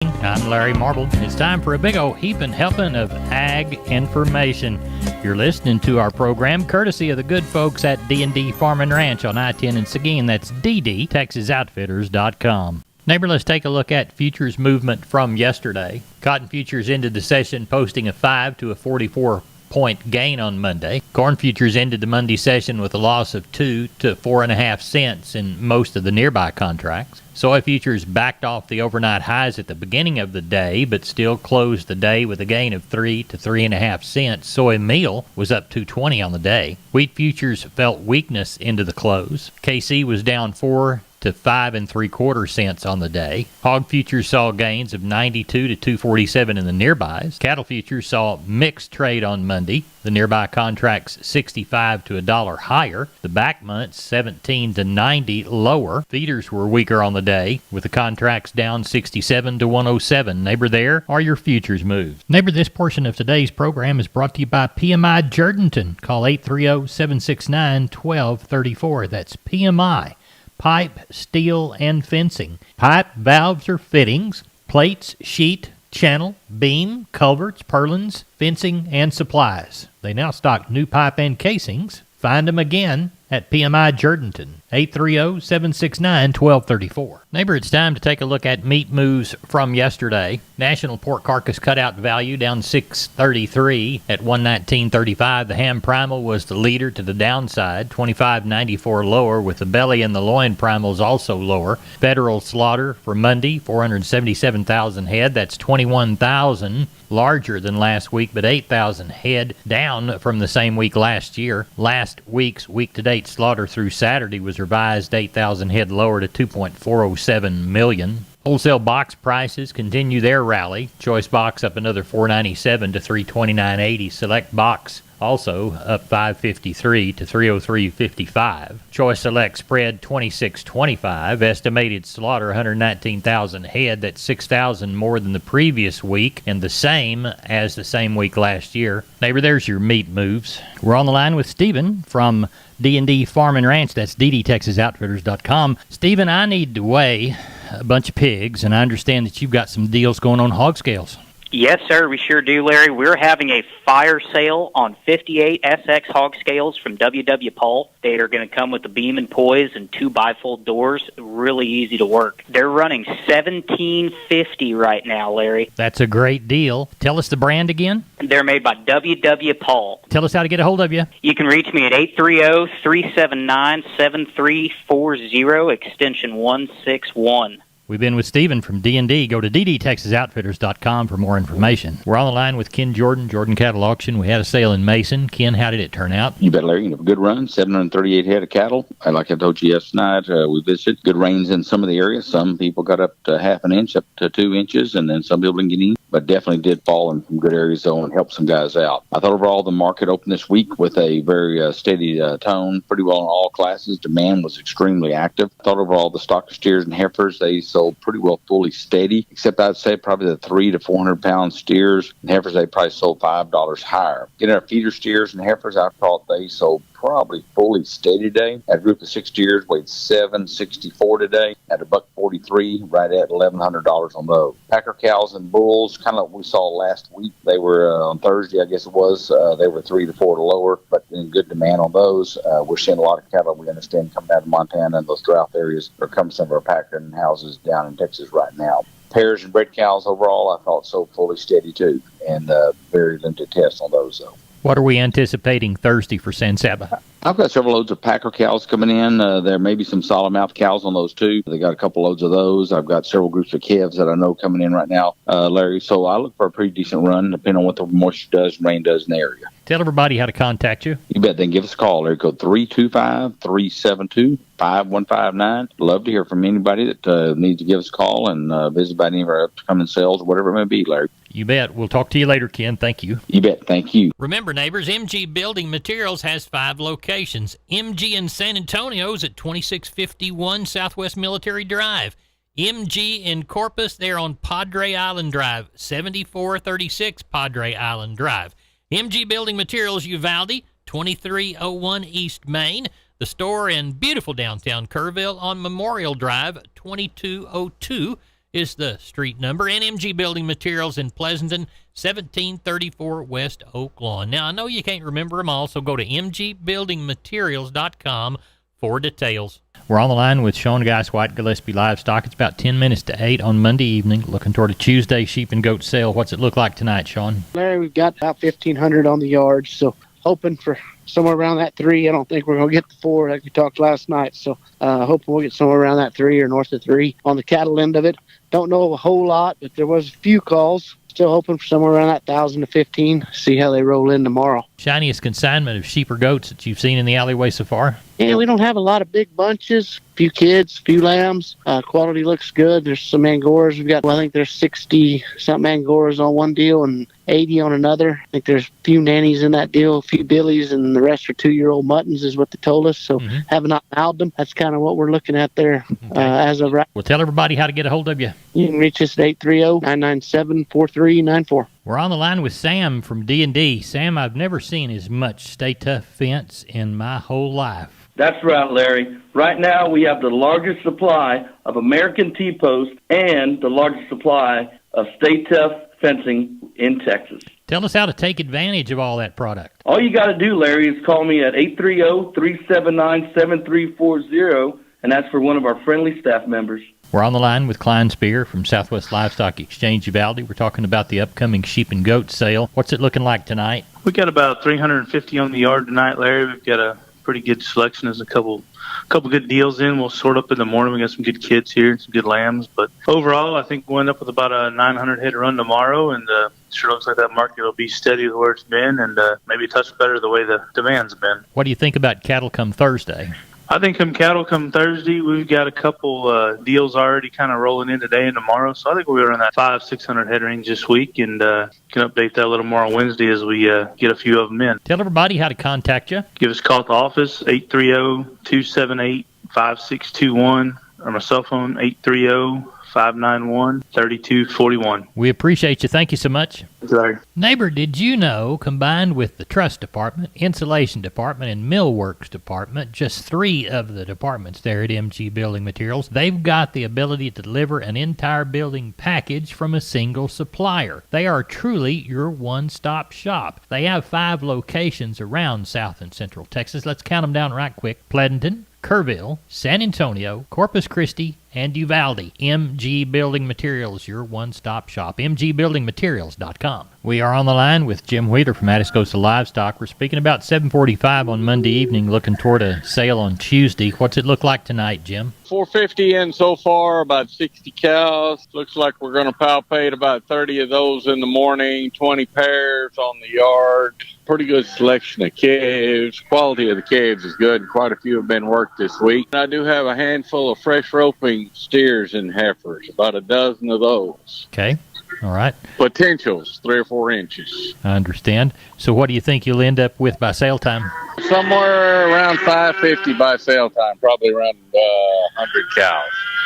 I'm Larry Marble. It's time for a big old heaping helping of ag information. You're listening to our program courtesy of the good folks at D&D Farm and Ranch on I-10 in Seguin. That's ddtexasoutfitters.com. Neighbor, let's take a look at futures movement from yesterday. Cotton futures ended the session posting a 5 to a 44-point gain on Monday. Corn futures ended the Monday session with a loss of 2 to 4.5 cents in most of the nearby contracts. Soy futures backed off the overnight highs at the beginning of the day, but still closed the day with a gain of 3 to 3.5 cents. Soy meal was up 2.20 on the day. Wheat futures felt weakness into the close. KC was down 4 to 5 3/4 cents on the day. Hog futures saw gains of 92 to 247 in the nearbys. Cattle futures saw mixed trade on Monday. The nearby contracts 65 to $1 higher. The back months 17 to 90 lower. Feeders were weaker on the day, with the contracts down 67 to 107. Neighbor, there are your futures moves. Neighbor, this portion of today's program is brought to you by PMI Jordanton. Call 830-769-1234. That's PMI. Pipe, steel, and fencing. Pipe, valves, or fittings. Plates, sheet, channel, beam, culverts, purlins, fencing, and supplies. They now stock new pipe and casings. Find them again at PMI Jordanton, 830-769-1234. Neighbor, it's time to take a look at meat moves from yesterday. National pork carcass cutout value down $6.33 at $119.35. The ham primal was the leader to the downside, $25.94 lower, with the belly and the loin primals also lower. Federal slaughter for Monday, 477,000 head. That's 21,000 larger than last week, but 8,000 head down from the same week last year. Last week's week-to-date slaughter through Saturday was revised 8,000 head lower to 2.407 million. Wholesale box prices continue their rally. Choice box up another $4.97 to $329.80. Select box also up $5.53 to $303.55. Choice Select spread $26.25. Estimated slaughter 119,000 head. That's 6,000 more than the previous week and the same as the same week last year. Neighbor, there's your meat moves. We're on the line with Stephen from D&D Farm and Ranch. That's ddtexasoutfitters.com. Stephen, I need to weigh a bunch of pigs, and I understand that you've got some deals going on hog scales. Yes, sir, we sure do, Larry. We're having a fire sale on 58 SX hog scales from W.W. Paul. They are going to come with the beam and poise and 2 bifold doors. Really easy to work. They're running $17.50 right now, Larry. That's a great deal. Tell us the brand again. They're made by W.W. Paul. Tell us how to get a hold of you. You can reach me at 830-379-7340, extension 161. We've been with Stephen from D&D. Go to ddtexasoutfitters.com for more information. We're on the line with Ken Jordan, Jordan Cattle Auction. We had a sale in Mason. Ken, how did it turn out? You bet, Larry. You have a good run, 738 head of cattle. Like I told you yesterday night, we visited. Good rains in some of the areas. Some people got up to half an inch, up to 2 inches, and then some people didn't get in. But definitely did fall in some good areas, though, and help some guys out. I thought overall the market opened this week with a very steady tone, pretty well in all classes. Demand was extremely active. I thought overall the stock steers and heifers, they sold pretty well fully steady, except I'd say probably the 300 to 400 pound steers and heifers, they probably sold $5 higher. Getting our feeder steers and heifers, I thought they sold probably fully steady today. That group of 6 steers weighed $764 today at $143, right at $1,100 on those. Packer cows and bulls, kind of like we saw last week. They were on Thursday, I guess it was. They were 3 to 4 to lower, but in good demand on those. We're seeing a lot of cattle, we understand, coming out of Montana and those drought areas, or coming some of our packing houses down in Texas right now. Pairs and bred cows overall, I thought sold fully steady too, and very limited tests on those though. What are we anticipating Thursday for San Saba? I've got several loads of Packer cows coming in. There may be some solid mouth cows on those too. They got a couple loads of those. I've got several groups of calves that I know coming in right now, Larry. So I look for a pretty decent run, depending on what the moisture does and rain does in the area. Tell everybody how to contact you. You bet. Then give us a call. Area code 325-372-5159. Love to hear from anybody that needs to give us a call and visit about any of our upcoming sales, whatever it may be, Larry. You bet. We'll talk to you later, Ken. Thank you. You bet. Thank you. Remember, neighbors, MG Building Materials has 5 locations. MG in San Antonio's at 2651 Southwest Military Drive. MG in Corpus, they're on Padre Island Drive, 7436 Padre Island Drive. MG Building Materials, Uvalde, 2301 East Main. The store in beautiful downtown Kerrville on Memorial Drive, 2202 is the street number, and MG Building Materials in Pleasanton, 1734 West Oak Lawn. Now, I know you can't remember them all, so go to mgbuildingmaterials.com for details. We're on the line with Sean Geiswhite, Gillespie Livestock. It's about 10 minutes to 8 on Monday evening, looking toward a Tuesday sheep and goat sale. What's it look like tonight, Sean? Larry, we've got about 1,500 on the yard, so hoping for somewhere around that 3. I don't think we're going to get the 4 like we talked last night, so hoping we'll get somewhere around that 3 or north of 3 on the cattle end of it. Don't know a whole lot, but there was a few calls. Still hoping for somewhere around that 1,000 to 15. See how they roll in tomorrow. Shiniest consignment of sheep or goats that you've seen in the alleyway so far? Yeah, we don't have a lot of big bunches. Few kids, few lambs. Quality looks good. There's some Angoras. We've got, I think there's 60-something Angoras on one deal and 80 on another. I think there's a few nannies in that deal, a few billies, and the rest are 2-year-old muttons is what they told us. So have not mailed them. That's kind of what we're looking at there as of right. Well, tell everybody how to get a hold of you. You can reach us at 830-997-4394. We're on the line with Sam from D&D. Sam, I've never seen as much Stay Tough fence in my whole life. That's right, Larry. Right now, we have the largest supply of American T-post and the largest supply of Stay Tough fencing in Texas. Tell us how to take advantage of all that product. All you got to do, Larry, is call me at 830-379-7340, and that's for one of our friendly staff members. We're on the line with Klein Spear from Southwest Livestock Exchange Uvalde. We're talking about the upcoming sheep and goat sale. What's it looking like tonight? We got about 350 on the yard tonight, Larry. We've got a pretty good selection. There's a couple good deals in. We'll sort up in the morning. We got some good kids here and some good lambs. But overall, I think we'll end up with about a 900 head run tomorrow, and sure looks like that market will be steady with where it's been and maybe a touch better the way the demand's been. What do you think about cattle come Thursday? I think cattle come Thursday. We've got a couple deals already kind of rolling in today and tomorrow. So I think we'll be around that 500-600 head range this week, and can update that a little more on Wednesday as we get a few of them in. Tell everybody how to contact you. Give us a call at the office, 830-278-5621, or my cell phone, 830-591-3241. We appreciate you. Thank you so much. Sorry. Neighbor, did you know, combined with the truss department, insulation department, and millworks department, just 3 of the departments there at MG Building Materials, they've got the ability to deliver an entire building package from a single supplier. They are truly your one-stop shop. They have 5 locations around South and Central Texas. Let's count them down right quick. Pleasanton, Kerrville, San Antonio, Corpus Christi, and Uvalde. MG Building Materials, your one-stop shop. mgbuildingmaterials.com. We are on the line with Jim Wheeler from Atascosa Livestock. We're speaking about 7:45 on Monday evening, looking toward a sale on Tuesday. What's it look like tonight, Jim? 450 in so far, about 60 cows. Looks like we're going to palpate about 30 of those in the morning, 20 pairs on the yard. Pretty good selection of calves. Quality of the calves is good. Quite a few have been worked this week. I do have a handful of fresh roping steers and heifers, about a dozen of those. Okay. All right. Potentials, 3 or 4 inches. I understand. So what do you think you'll end up with by sale time? Somewhere around 550 by sale time, probably around 100 cows.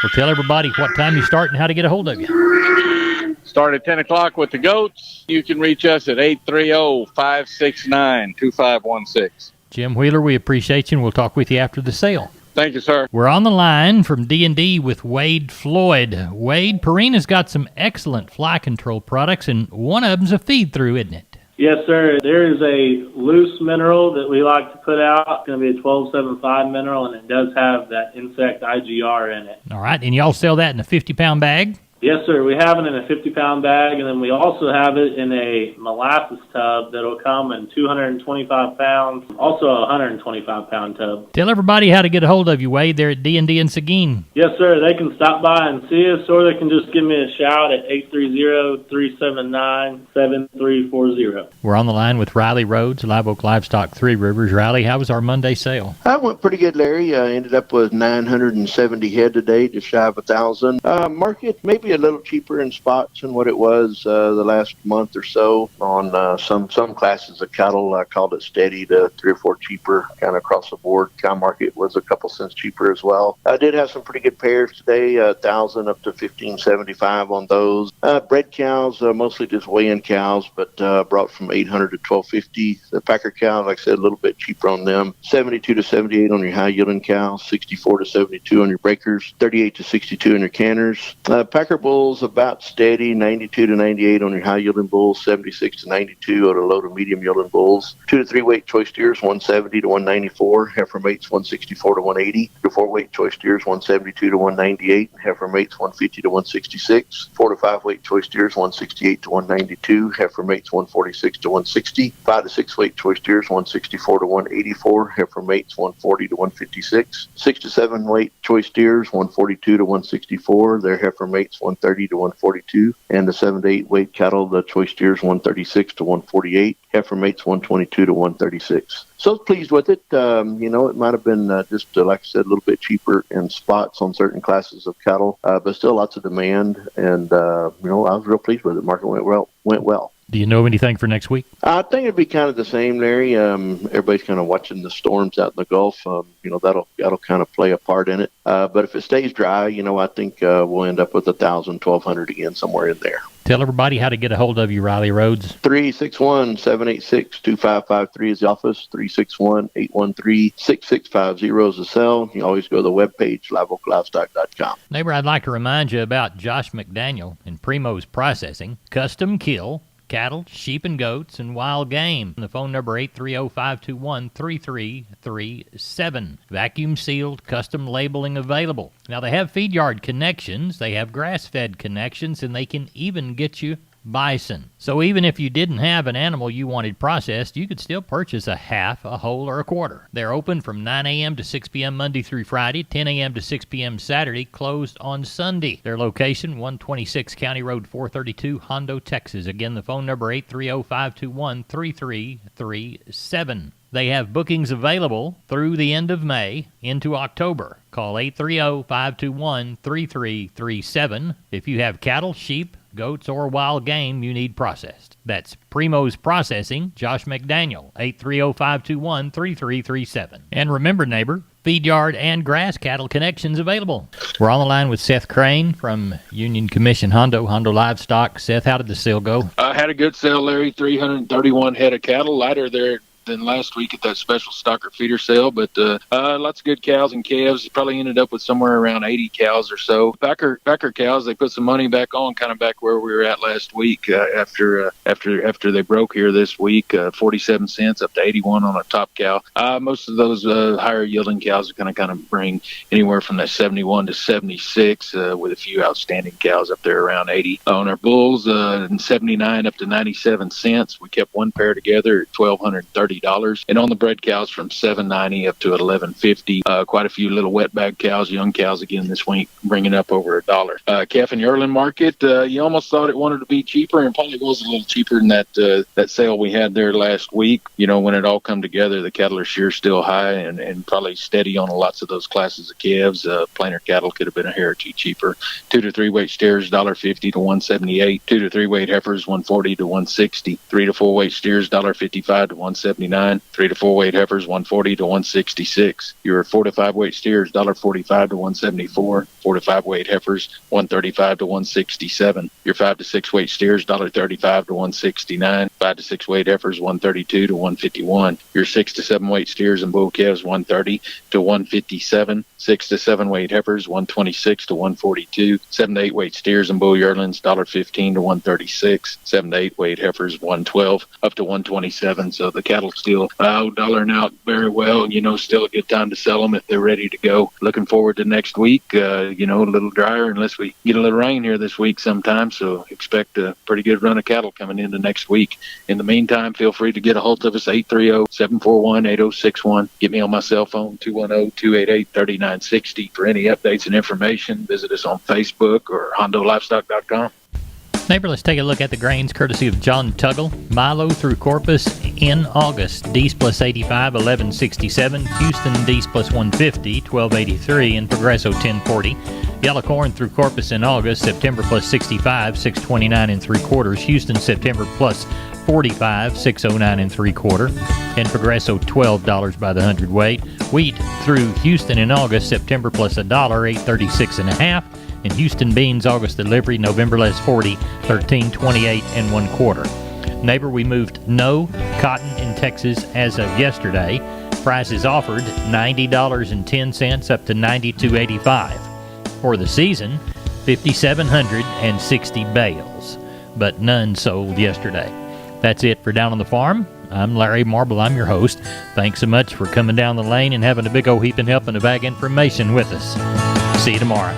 Well, tell everybody what time you start and how to get a hold of you. Start at 10 o'clock with the goats. You can reach us at 830-569-2516. Jim Wheeler, we appreciate you, and we'll talk with you after the sale. Thank you, sir. We're on the line from D&D with Wade Floyd. Wade, Purina's got some excellent fly control products, and one of them's a feed-through, isn't it? Yes, sir. There is a loose mineral that we like to put out. It's going to be a 1275 mineral, and it does have that insect IGR in it. All right, and y'all sell that in a 50-pound bag? Yes, sir. We have it in a 50-pound bag, and then we also have it in a molasses tub that'll come in 225 pounds, also a 125-pound tub. Tell everybody how to get a hold of you, Wade, there at D&D in Seguin. Yes, sir. They can stop by and see us, or they can just give me a shout at 830-379-7340. We're on the line with Riley Rhodes, Live Oak Livestock, Three Rivers. Riley, how was our Monday sale? I went pretty good, Larry. I ended up with 970 head today, just shy of 1,000. Market maybe a little cheaper in spots than what it was the last month or so on some classes of cattle. I called it steady to 3 or 4 cheaper, kind of across the board. Cow market was a couple cents cheaper as well. I did have some pretty good pairs today, 1,000 up to 1,575 on those. Bred cows, mostly just weigh-in cows, but brought from 800 to 1,250. The packer cows, like I said, a little bit cheaper on them. 72 to 78 on your high-yielding cows, 64 to 72 on your breakers, 38 to 62 on your canners. Packer bulls about steady, 92 to 98 on your high yielding bulls, 76 to 92 on the low to medium yielding bulls. 2 to 3 weight choice steers, 170 to 194. Heifer mates, 164 to 180. 2 to 4 weight choice steers, 172 to 198. Heifer mates, 150 to 166. 4 to 5 weight choice steers, 168 to 192. Heifer mates, 146 to 160. 5 to 6 weight choice steers, 164 to 184. Heifer mates, 140 to 156. 6 to 7 weight choice steers, 142 to 164. Their heifer mates, 130 to 142. And the 7 to 8 weight cattle, the choice steers, 136 to 148. Heifer mates, 122 to 136. So I was pleased with it. It might have been just, like I said, a little bit cheaper in spots on certain classes of cattle, but still lots of demand. And, I was real pleased with it. Market went well. Do you know anything for next week? I think it'd be kind of the same, Larry. Everybody's kind of watching the storms out in the Gulf. That'll kind of play a part in it. But if it stays dry, I think we'll end up with 1,000, 1,200 again, somewhere in there. Tell everybody how to get a hold of you, Riley Rhodes. 361-786-2553 is the office. 361-813-6650 is the cell. You always go to the webpage, liveoaklivestock.com. Neighbor, I'd like to remind you about Josh McDaniel and Primo's Processing. Custom kill cattle, sheep and goats, and wild game. The phone number 830-521-3337. Vacuum sealed, custom labeling available. Now they have feed yard connections, they have grass-fed connections, and they can even get you bison. So even if you didn't have an animal you wanted processed, you could still purchase a half, a whole, or a quarter. They're open from 9 a.m. to 6 p.m. Monday through Friday, 10 a.m. to 6 p.m. Saturday, closed on Sunday. Their location, 126 County Road 432, Hondo, Texas. Again, the phone number 830-521-3337. They have bookings available through the end of May into October. Call 830-521-3337 if you have cattle, sheep, goats, or wild game you need processed. That's Primo's Processing, Josh McDaniel, 830-521-3337. And remember, neighbor, feed yard and grass cattle connections available. We're on the line with Seth Crane from Union Commission Hondo Livestock. Seth, how did the sale go? I had a good sale, Larry. 331 head of cattle, lighter there than last week at that special stocker feeder sale, but lots of good cows and calves. Probably ended up with somewhere around 80 cows or so. Backer cows, they put some money back on, kind of back where we were at last week after they broke here this week. 47 cents up to 81 on a top cow. Most of those higher yielding cows are going to kind of bring anywhere from that 71 to 76 with a few outstanding cows up there around 80. On our bulls, 79 up to 97 cents. We kept one pair together at $1,230. And on the bred cows from $7.90 up to $11.50. Quite a few little wet bag cows, young cows again this week, bringing up over $1. Calf and yearling market, you almost thought it wanted to be cheaper, and probably was a little cheaper than that sale we had there last week. When it all come together, the cattle are sure still high and probably steady on lots of those classes of calves. Plainer cattle could have been a hair or two cheaper. 2 to 3 weight steers, $1.50 to $1.78. 2 to 3 weight heifers, $1.40 to $1.60. 3 to 4 weight steers, $1.55 to $1.79. 3 to 4 weight heifers, $1.40 to $1.66. Your 4 to 5 weight steers, $1.45 to $1.74. 4 to 5 weight heifers, $1.35 to $1.67. Your 5 to 6 weight steers, $1.35 to $1.69. 5 to 6 weight heifers, $1.32 to $1.51. Your 6 to 7 weight steers and bull calves, $1.30 to $1.57. 6 to 7 weight heifers, $1.26 to $1.42. 7 to 8 weight steers and bull yearlings, $1.15 to $1.36. 7 to 8 weight heifers, $1.12 up to $1.27. So the cattle still dollaring out very well. Still a good time to sell them if they're ready to go. Looking forward to next week. A little drier unless we get a little rain here this week sometime. So expect a pretty good run of cattle coming into next week. In the meantime, feel free to get a hold of us, 830-741-8061. Get me on my cell phone, 210-288-3960. For any updates and information, visit us on Facebook or HondoLivestock.com. Neighbor, let's take a look at the grains courtesy of John Tuggle. Milo through Corpus in August, D's plus 85, 1167. Houston, D's plus 150, 1283. And Progresso, 1040. Yellow corn through Corpus in August, September plus 65, 629 and 3/4. Houston, September plus 45, 609 and 3/4. And Progresso, $12 by the hundredweight. Wheat through Houston in August, September plus $1, 836 and a half. And Houston beans, August delivery, November less 40, 1328 and 1/4. Neighbor, we moved no cotton in Texas as of yesterday. Prices offered $90.10 up to $92.85. For the season, 5,760 bales, but none sold yesterday. That's it for Down on the Farm. I'm Larry Marble. I'm your host. Thanks so much for coming down the lane and having a big old heaping helping of ag information with us. See you tomorrow.